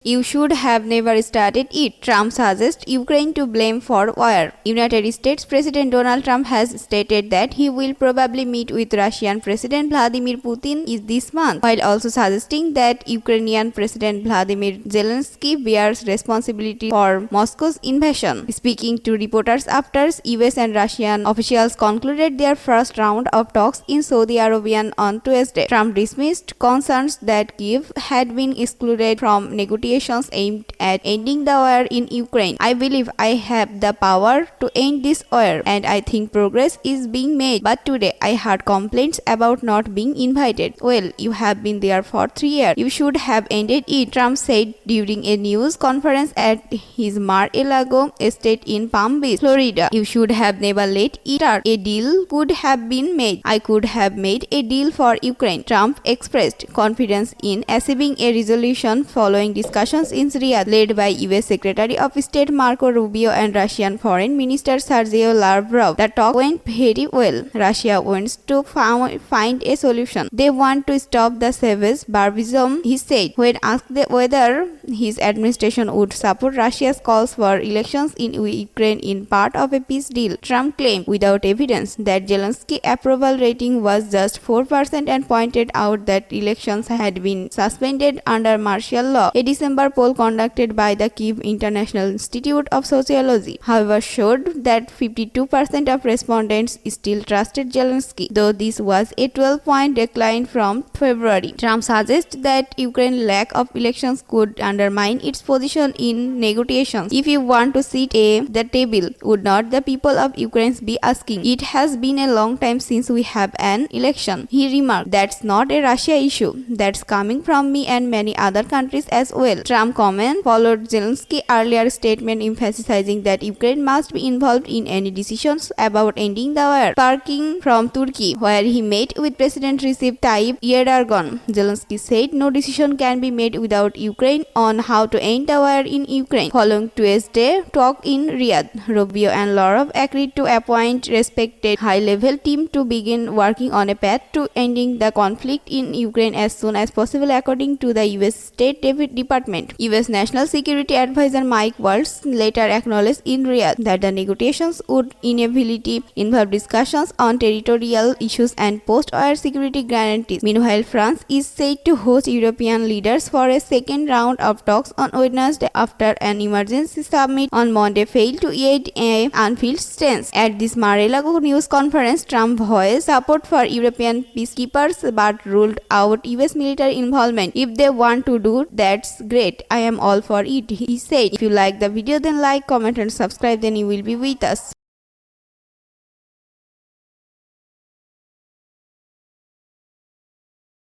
You should have never started it, Trump suggests Ukraine to blame for war. United States President Donald Trump has stated that he will probably meet with Russian President Vladimir Putin this month, while also suggesting that Ukrainian President Volodymyr Zelenskyy bears responsibility for Moscow's invasion. Speaking to reporters after US and Russian officials concluded their first round of talks in Saudi Arabia on Tuesday, Trump dismissed concerns that Kyiv had been excluded from negotiations aimed at ending the war in Ukraine. I believe I have the power to end this war, and I think progress is being made. But today I heard complaints about not being invited. Well, you have been there for 3 years. You should have ended it, Trump said during a news conference at his Mar-a-Lago estate in Palm Beach, Florida. You should have never let it start. A deal could have been made. I could have made a deal for Ukraine. Trump expressed confidence in achieving a resolution following discussions in Riyadh led by US Secretary of State Marco Rubio and Russian Foreign Minister Sergei Lavrov. The talk went very well. Russia wants to find a solution. They want to stop the savage barbarism, he said. When asked whether his administration would support Russia's calls for elections in Ukraine in part of a peace deal, Trump claimed without evidence that Zelensky's approval rating was just 4% and pointed out that elections had been suspended under martial law. A December poll conducted by the Kyiv International Institute of Sociology, however, showed that 52% of respondents still trusted Zelenskyy, though this was a 12-point decline from February. Trump suggests that Ukraine's lack of elections could undermine its position in negotiations. If you want to sit at the table, would not the people of Ukraine be asking? It has been a long time since we have an election, he remarked. That's not a Russia issue. That's coming from me and many other countries as well. Trump comment followed Zelensky's earlier statement emphasizing that Ukraine must be involved in any decisions about ending the war, sparking from Turkey, where he met with President Recep Tayyip Erdogan. Zelenskyy said no decision can be made without Ukraine on how to end the war in Ukraine. Following Tuesday's talk in Riyadh, Rubio and Lavrov agreed to appoint respected high-level team to begin working on a path to ending the conflict in Ukraine as soon as possible, according to the US State Department. US National Security Advisor Mike Waltz later acknowledged in Riyadh that the negotiations would inevitably involve discussions on territorial issues and post-war security guarantees. Meanwhile, France is said to host European leaders for a second round of talks on Wednesday after an emergency summit on Monday failed to aid an unfilled stance. At this Mar-a-Lago news conference, Trump voiced support for European peacekeepers but ruled out US military involvement. If they want to do that's great. I am all for it, he said. If you like the video, then like, comment and subscribe, then you will be with us.